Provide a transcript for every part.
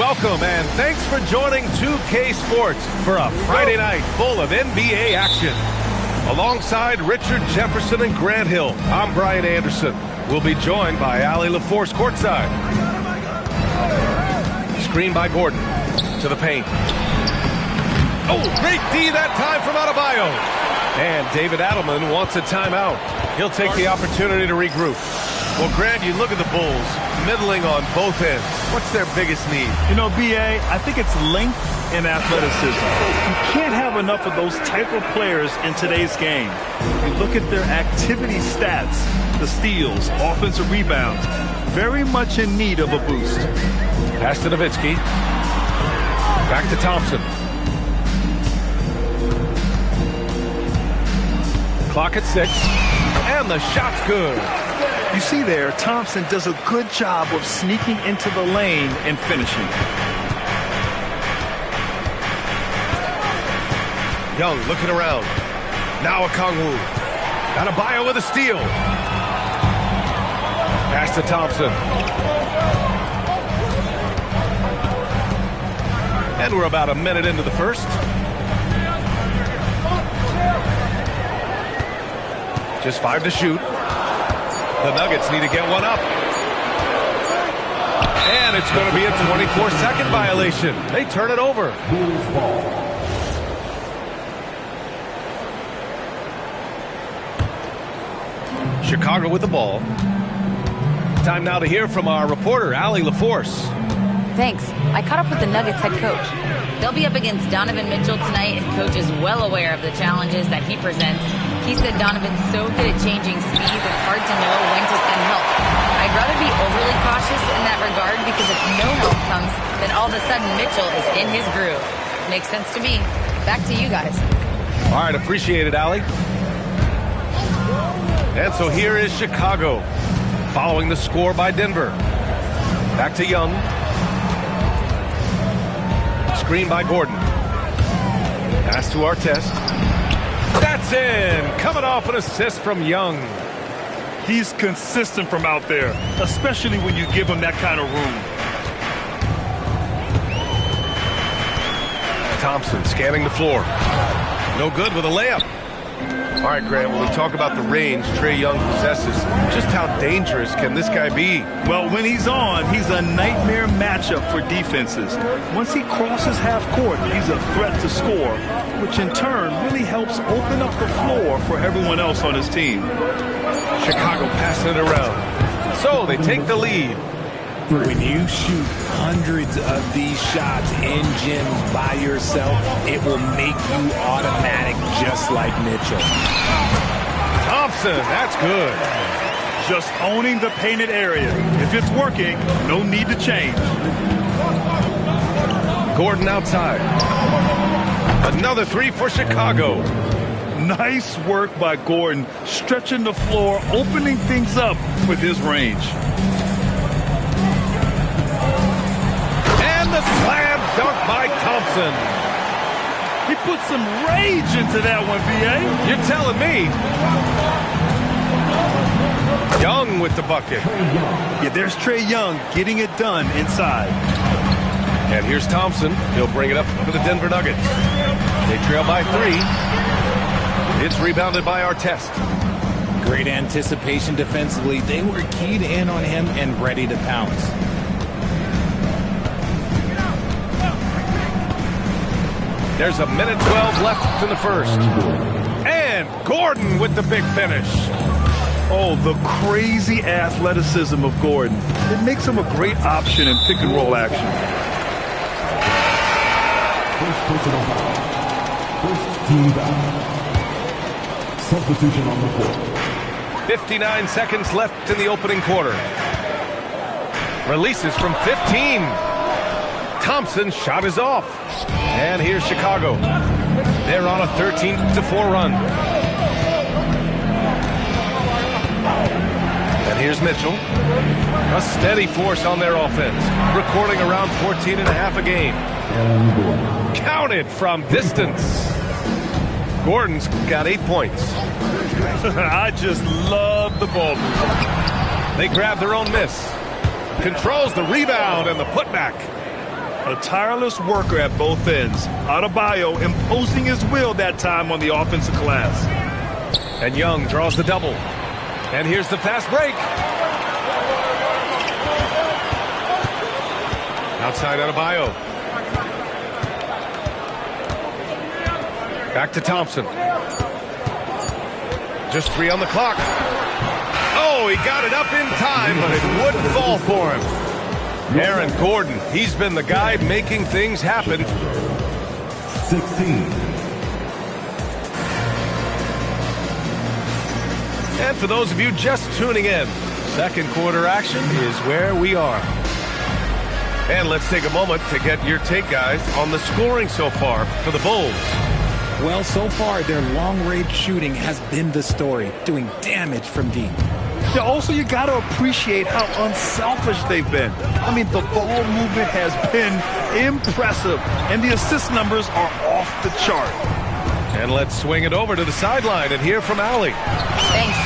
welcome, and thanks for joining 2K Sports for a Friday night full of NBA action. Alongside Richard Jefferson and Grant Hill, I'm Brian Anderson. We'll be joined by Allie LaForce courtside. Screen by Gordon to the paint. Oh, great D that time from Adebayo. And David Adelman wants a timeout. He'll take the opportunity to regroup. Well, Grant, you look at the Bulls, middling on both ends. What's their biggest need? You know, B.A., I think it's length and athleticism. You can't have enough of those type of players in today's game. You look at their activity stats, the steals, offensive rebounds, very much in need of a boost. Pass to Nowitzki. Back to Thompson. Clock at 6. And the shot's good. You see there, Thompson does a good job of sneaking into the lane and finishing. Young looking around. Now Okongwu. Adebayo with a steal. Pass to Thompson. And we're about a minute into the first. Just 5 to shoot. The Nuggets need to get one up. And it's going to be a 24-second violation. They turn it over. Chicago with the ball. Time now to hear from our reporter, Allie LaForce. Thanks. I caught up with the Nuggets head coach. They'll be up against Donovan Mitchell tonight, and coach is well aware of the challenges that he presents. He said Donovan's so good at changing speeds, it's hard to know when to send help. I'd rather be overly cautious in that regard because if no help comes, then all of a sudden Mitchell is in his groove. Makes sense to me. Back to you guys. All right, appreciate it, Allie. And so here is Chicago, following the score by Denver. Back to Young. Screen by Gordon. Pass to Artest. That's in. Coming off an assist from Young. He's consistent from out there, especially when you give him that kind of room. Thompson scanning the floor. No good with a layup. All right, Grant, when we talk about the range Trae Young possesses, just how dangerous can this guy be? Well, when he's on, he's a nightmare matchup for defenses. Once he crosses half court, he's a threat to score, which in turn really helps open up the floor for everyone else on his team. Chicago passing it around. So they take the lead. When you shoot hundreds of these shots in gyms by yourself, it will make you automatic just like Mitchell. Thompson, that's good. Just owning the painted area. If it's working, no need to change. Gordon outside. Another 3 for Chicago. Nice work by Gordon, stretching the floor, opening things up with his range. The slam dunk by Thompson. He put some rage into that one, B.A. You're telling me. Young with the bucket. Yeah, there's Trae Young getting it done inside. And here's Thompson. He'll bring it up for the Denver Nuggets. They trail by 3. It's rebounded by Artest. Great anticipation defensively. They were keyed in on him and ready to pounce. There's a minute 12 left in the first. And Gordon with the big finish. Oh, the crazy athleticism of Gordon. It makes him a great option in pick and roll action. First team foul. Substitution on the court. 59 seconds left in the opening quarter. Releases from 15. Thompson's shot is off. And here's Chicago. They're on a 13-4 run. And here's Mitchell. A steady force on their offense, recording around 14.5 a game. Counted from distance. Gordon's got 8 points. I just love the ball. They grab their own miss. Controls the rebound and the putback. A tireless worker at both ends. Adebayo imposing his will that time on the offensive glass. And Young draws the double. And here's the fast break. Outside Adebayo. Back to Thompson. Just 3 on the clock. Oh, he got it up in time, but it wouldn't fall for him. Aaron Gordon, he's been the guy making things happen. 16. And for those of you just tuning in, second quarter action is where we are. And let's take a moment to get your take, guys, on the scoring so far for the Bulls. Well, so far, their long-range shooting has been the story, doing damage from deep. Yeah, also, you got to appreciate how unselfish they've been. I mean, the ball movement has been impressive, and the assist numbers are off the chart. And let's swing it over to the sideline and hear from Allie. Thanks.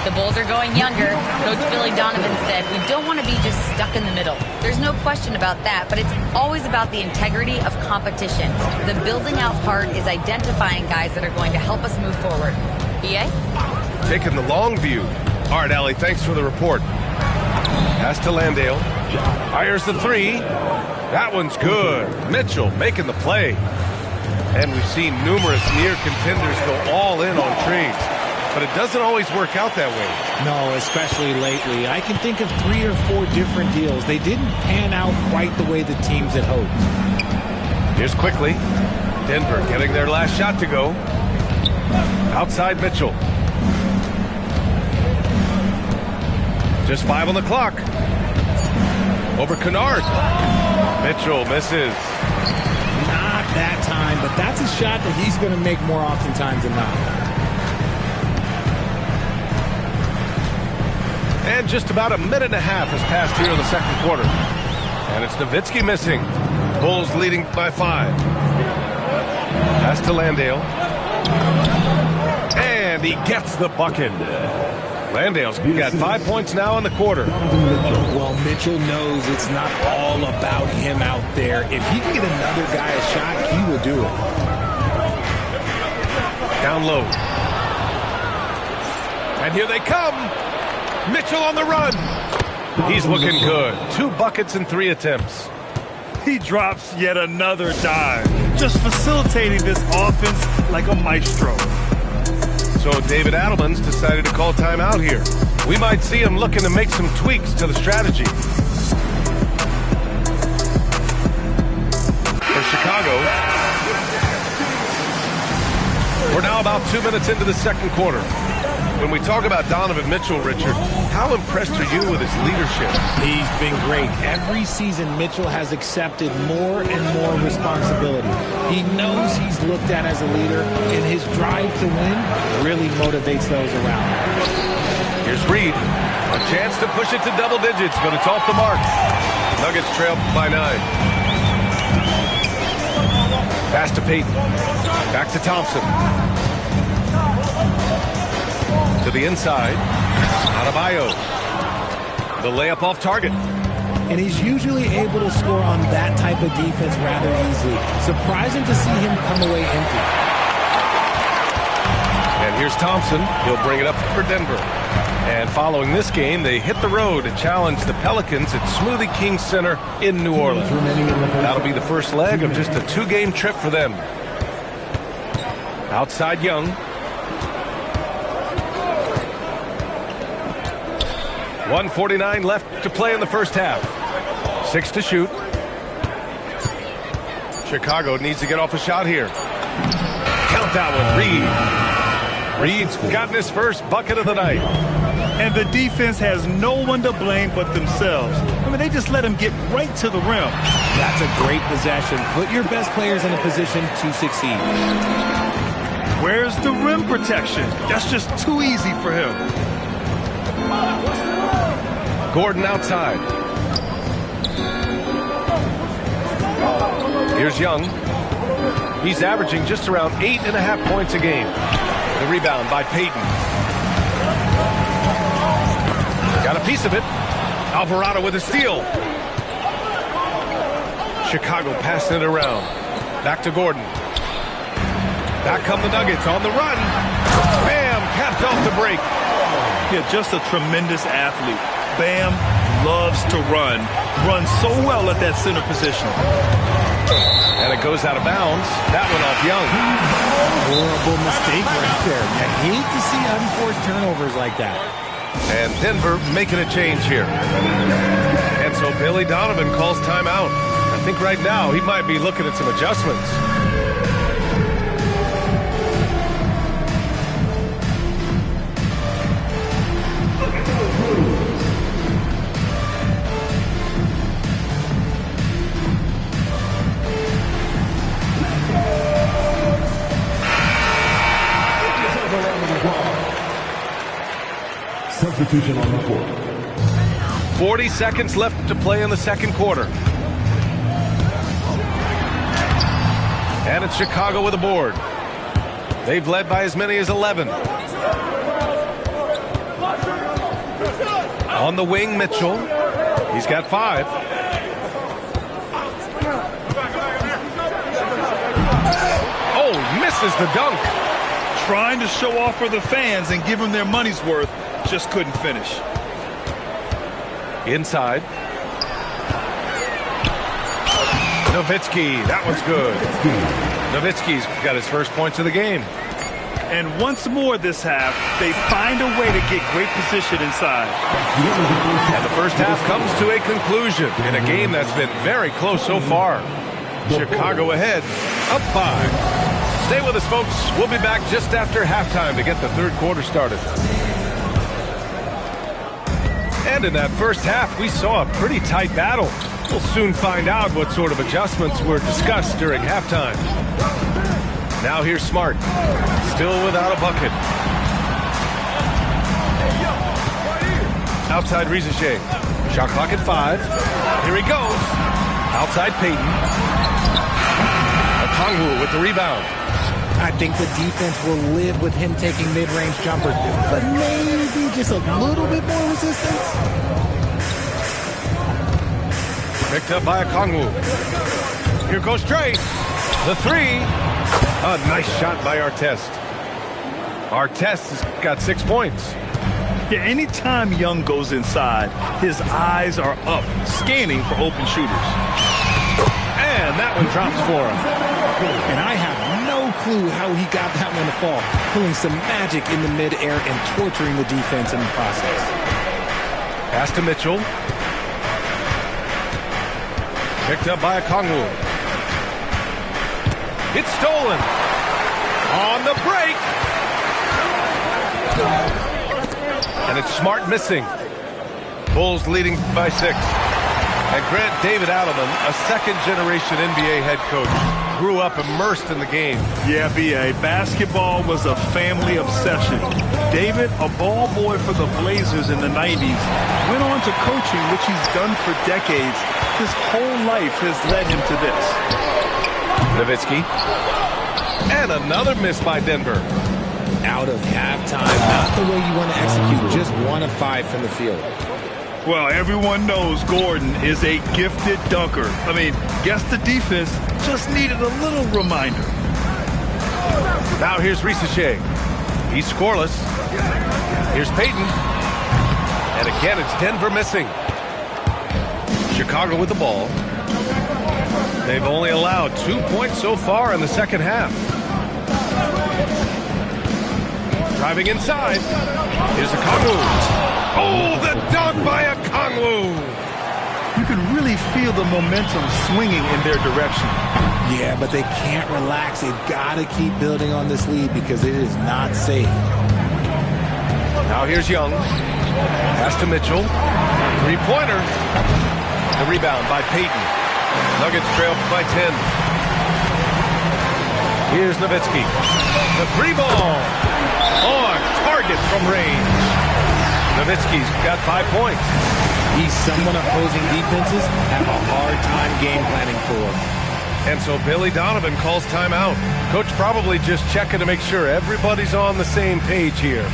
The Bulls are going younger. Coach Billy Donovan said, we don't want to be just stuck in the middle. There's no question about that, but it's always about the integrity of competition. The building out part is identifying guys that are going to help us move forward. EA? Taking the long view. All right, Allie, thanks for the report. Pass to Landale. Fires the 3. That one's good. Mitchell making the play. And we've seen numerous near contenders go all in on trades. But it doesn't always work out that way. No, especially lately. I can think of 3 or 4 different deals. They didn't pan out quite the way the teams had hoped. Here's quickly. Denver getting their last shot to go. Outside Mitchell. Just 5 on the clock. Over Kennard. Mitchell misses. Not that time, but that's a shot that he's going to make more oftentimes than not. And just about a minute and a half has passed here in the second quarter. And it's Nowitzki missing. Bulls leading by 5. Pass to Landale. And he gets the bucket. Landale's got 5 points now in the quarter. Well, Mitchell knows it's not all about him out there. If he can get another guy a shot, he will do it. Down low. And here they come. Mitchell on the run. He's looking good. 2 buckets and 3 attempts. He drops yet another dime, just facilitating this offense like a maestro. So David Adelman's decided to call timeout here. We might see him looking to make some tweaks to the strategy. For Chicago, we're now about 2 minutes into the second quarter. When we talk about Donovan Mitchell, Richard, how impressed are you with his leadership? He's been great. Every season, Mitchell has accepted more and more responsibility. He knows he's looked at as a leader, and his drive to win really motivates those around him. Here's Reed. A chance to push it to double digits, but it's off the mark. Nuggets trail by 9. Pass to Payton. Back to Thompson. To the inside. Adebayo. The layup off target. And he's usually able to score on that type of defense rather easily. Surprising to see him come away empty. And here's Thompson. He'll bring it up for Denver. And following this game, they hit the road to challenge the Pelicans at Smoothie King Center in New Orleans. That'll be the first leg of just a 2-game trip for them. Outside Young. .149 left to play in the first half. 6 to shoot. Chicago needs to get off a shot here. Count that one, Reed. Reed's gotten his first bucket of the night. And the defense has no one to blame but themselves. I mean, they just let him get right to the rim. That's a great possession. Put your best players in a position to succeed. Where's the rim protection? That's just too easy for him. Gordon outside. Here's Young. He's averaging just around 8.5 points a game. The rebound by Payton. Got a piece of it. Alvarado with a steal. Chicago passing it around. Back to Gordon. Back come the Nuggets on the run. Bam! Can't felt the break. Yeah, just a tremendous athlete. Bam loves to run. Runs so well at that center position. And it goes out of bounds. That went off Young. Horrible mistake right there. You hate to see unforced turnovers like that. And Denver making a change here. And so Billy Donovan calls timeout. I think right now he might be looking at some adjustments. Substitution on the court. 40 seconds left to play in the second quarter. And it's Chicago with a board. They've led by as many as 11. On the wing, Mitchell. He's got 5. Oh, misses the dunk. Trying to show off for the fans and give them their money's worth. Just couldn't finish. Inside. Nowitzki, that one's good. Nowitzki's got his first points of the game. And once more this half, they find a way to get great position inside. And the first half comes to a conclusion in a game that's been very close so far. Chicago ahead, up 5. Stay with us, folks. We'll be back just after halftime to get the third quarter started. And in that first half, we saw a pretty tight battle. We'll soon find out what sort of adjustments were discussed during halftime. Now here's Smart, still without a bucket. Outside Riziche. Shot clock at 5. Here he goes. Outside Payton. Okongwu with the rebound. I think the defense will live with him taking mid-range jumpers, but maybe just a little bit more resistance. Picked up by Okongwu. Here goes Trey. The 3. A nice shot by Artest. Artest has got 6 points. Yeah, anytime Young goes inside, his eyes are up, scanning for open shooters. And that one drops for him. And I have no clue how he got that one to fall, pulling some magic in the midair and torturing the defense in the process. Pass to Mitchell. Picked up by Okongwu. It's stolen. On the break. And it's Smart missing. Bulls leading by 6. And Grant David Adelman, a second-generation NBA head coach, grew up immersed in the game. Yeah, B.A., basketball was a family obsession. David, a ball boy for the Blazers in the 90s, went on to coaching, which he's done for decades. His whole life has led him to this. Nowitzki. And another miss by Denver. Out of halftime, not the way you want to execute, just 1 of 5 from the field. Well, everyone knows Gordon is a gifted dunker. I mean, guess the defense just needed a little reminder. Now here's Riziche. He's scoreless. Here's Payton. And again, it's Denver missing. Chicago with the ball. They've only allowed 2 points so far in the second half. Driving inside. Here's Okongwu. Oh, the dunk by Okongwu. You can really feel the momentum swinging in their direction. Yeah, but they can't relax. They've got to keep building on this lead because it is not safe. Now here's Young. Pass to Mitchell. Three-pointer. The rebound by Payton. Nuggets trail by 10. Here's Nowitzki. The 3 ball. On target from range. Nowitzki's got 5 points. He's someone opposing defenses have a hard time game planning for. And so Billy Donovan calls timeout. Coach probably just checking to make sure everybody's on the same page here.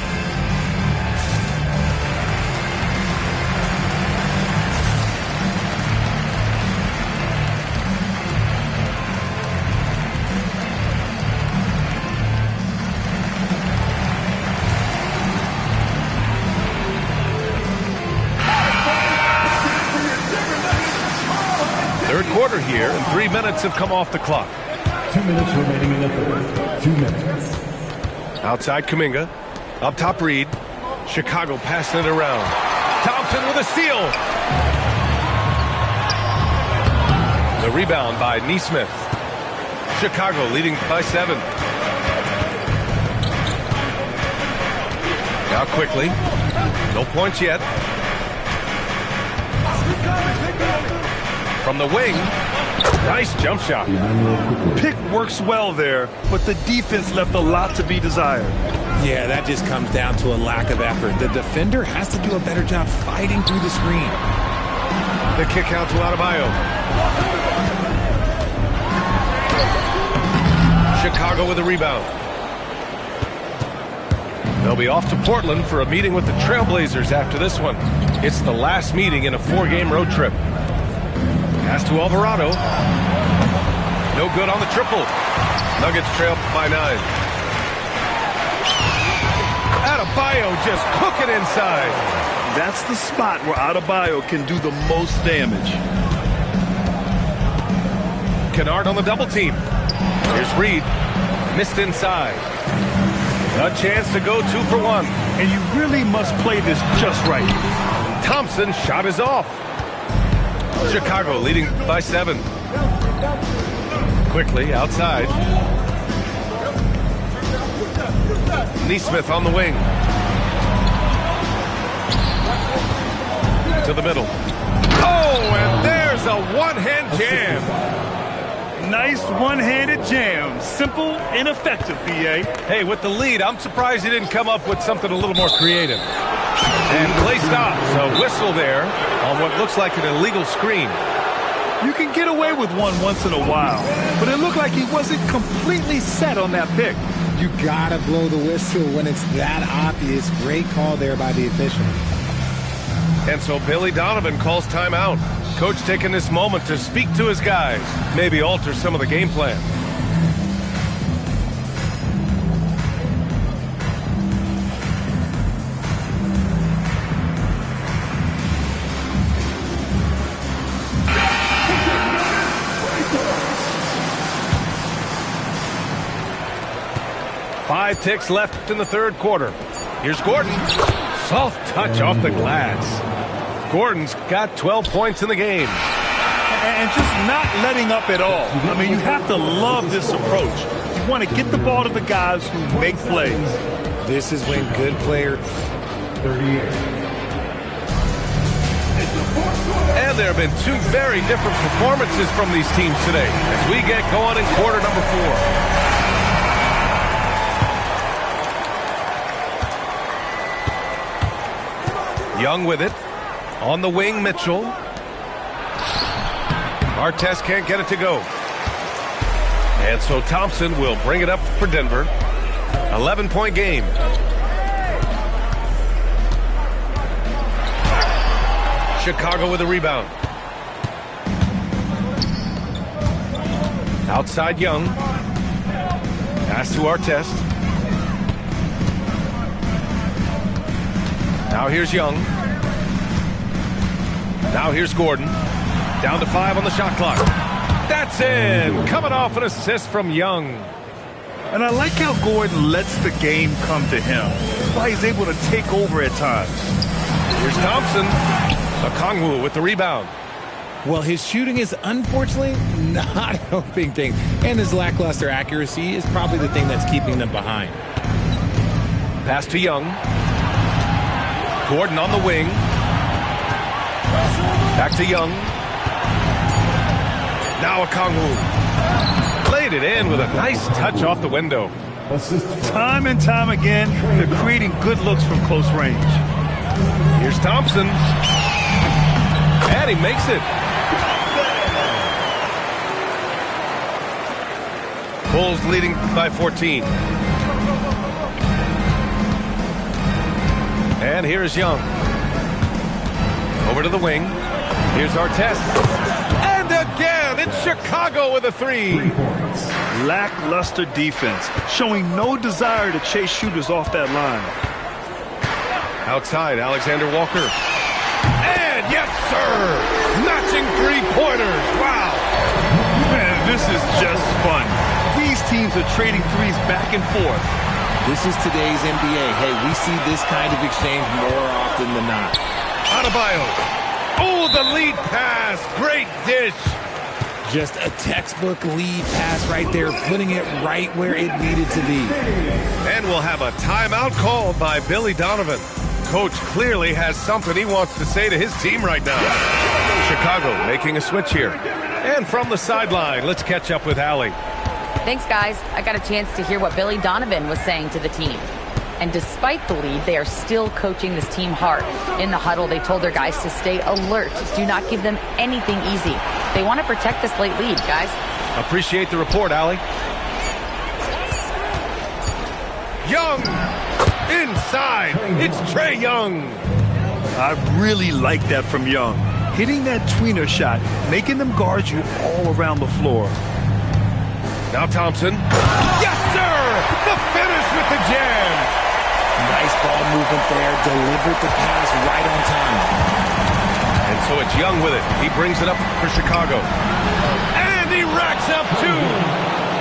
quarter here, and 3 minutes have come off the clock. 2 minutes remaining in the third. 2 minutes. Outside Kuminga. Up top Reed. Chicago passing it around. Thompson with a steal. The rebound by Nesmith. Chicago leading by 7. Now quickly. No points yet. From the wing. Nice jump shot. Pick works well there, but the defense left a lot to be desired. Yeah, that just comes down to a lack of effort. The defender has to do a better job fighting through the screen. The kick out to Adebayo. Chicago with a rebound. They'll be off to Portland for a meeting with the Trailblazers after this one. It's the last meeting in a 4-game road trip. Pass to Alvarado. No good on the triple. Nuggets trail by 9. Adebayo just cooking inside. That's the spot where Adebayo can do the most damage. Kennard on the double team. Here's Reed. Missed inside. A chance to go 2 for 1. And you really must play this just right. Thompson shot is off. Chicago leading by 7. Quickly outside. Nesmith on the wing. To the middle. Oh, and there's a one-hand jam. Nice one-handed jam. Simple and effective, B.A. Hey, with the lead, I'm surprised he didn't come up with something a little more creative. And play stops. A whistle there on what looks like an illegal screen. You can get away with one once in a while, but it looked like he wasn't completely set on that pick. You gotta blow the whistle when it's that obvious. Great call there by the official. And so Billy Donovan calls timeout. Coach taking this moment to speak to his guys, maybe alter some of the game plan. Five ticks left in the third quarter. Here's Gordon. Soft touch off the glass. Gordon's got 12 points in the game. And just not letting up at all. I mean, you have to love this approach. You want to get the ball to the guys who make plays. This is when good players... 38. And there have been 2 very different performances from these teams today as we get going in quarter number 4. Young with it. On the wing, Mitchell. Artest can't get it to go. And so Thompson will bring it up for Denver. 11-point game. Chicago with a rebound. Outside Young. Pass to Artest. Now here's Young. Now here's Gordon. Down to 5 on the shot clock. That's in. Coming off an assist from Young. And I like how Gordon lets the game come to him. That's why he's able to take over at times. Here's Thompson. Okongwu with the rebound. Well, his shooting is unfortunately not helping things. And his lackluster accuracy is probably the thing that's keeping them behind. Pass to Young. Gordon on the wing. Back to Young. Now Okongwu. Played it in with a nice touch off the window. Time and time again, they're creating good looks from close range. Here's Thompson. And he makes it. Bulls leading by 14. And here's Young. Over to the wing. Here's Artest. And again, it's Chicago with a 3. Lackluster defense, showing no desire to chase shooters off that line. Outside, Alexander Walker. And yes, sir! Matching 3-pointers. Wow! This is just fun. These teams are trading threes back and forth. This is today's NBA. Hey, we see this kind of exchange more often than not. Adebayo. Oh, the lead pass. Great dish. Just a textbook lead pass right there, putting it right where it needed to be. And we'll have a timeout called by Billy Donovan. Coach clearly has something he wants to say to his team right now. Chicago making a switch here. And from the sideline, let's catch up with Allie. Thanks, guys. I got a chance to hear what Billy Donovan was saying to the team. And despite the lead, they are still coaching this team hard. In the huddle, they told their guys to stay alert. Do not give them anything easy. They want to protect this late lead, guys. Appreciate the report, Allie. Young! Inside! It's Trae Young! I really like that from Young. Hitting that tweener shot, making them guard you all around the floor. Now Thompson. Yes, sir! The finish with the jam! Nice ball movement there. Delivered the pass right on time. And so it's Young with it. He brings it up for Chicago. And he racks up two!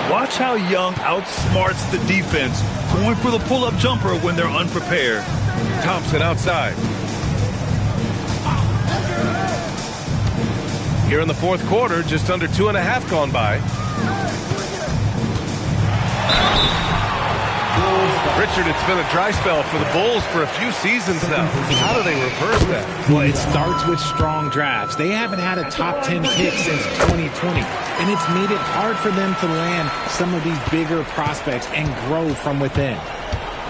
Watch how Young outsmarts the defense, going for the pull-up jumper when they're unprepared. Thompson outside. Here in the fourth quarter, just under 2.5 gone by. Richard, it's been a dry spell for the Bulls for a few seasons now. How do they reverse that? Well, it starts with strong drafts. They haven't had a top 10 pick since 2020, and it's made it hard for them to land some of these bigger prospects and grow from within.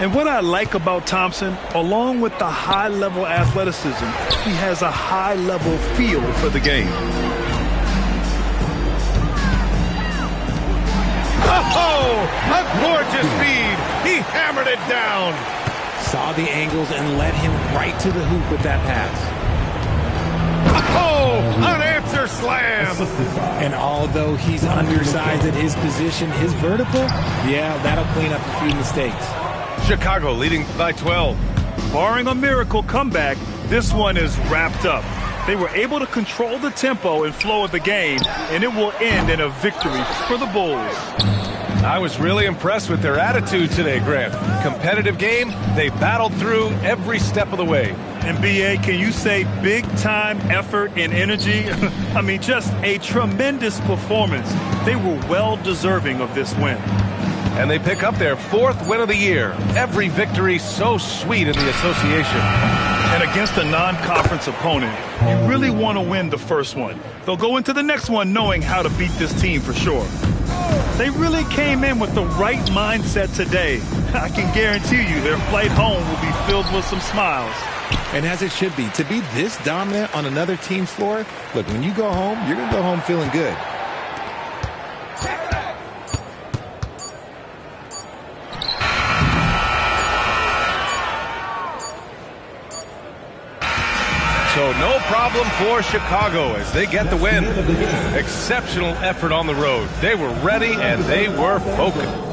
And what I like about Thompson, along with the high-level athleticism, he has a high-level feel for the game. Oh, a gorgeous feed. He hammered it down. Saw the angles and led him right to the hoop with that pass. Oh, an answer slam. And although he's undersized at his position, his vertical, yeah, that'll clean up a few mistakes. Chicago leading by 12. Barring a miracle comeback, this one is wrapped up. They were able to control the tempo and flow of the game, and it will end in a victory for the Bulls. I was really impressed with their attitude today, Grant. Competitive game, they battled through every step of the way. And B.A., can you say big-time effort and energy? I mean, just a tremendous performance. They were well-deserving of this win. And they pick up their 4th win of the year. Every victory so sweet in the association. And against a non-conference opponent, you really want to win the first one. They'll go into the next one knowing how to beat this team for sure. They really came in with the right mindset today. I can guarantee you their flight home will be filled with some smiles. And as it should be, to be this dominant on another team's floor, look, when you go home, you're going to go home feeling good. So no problem for Chicago as they get the win. Exceptional effort on the road. They were ready and they were focused.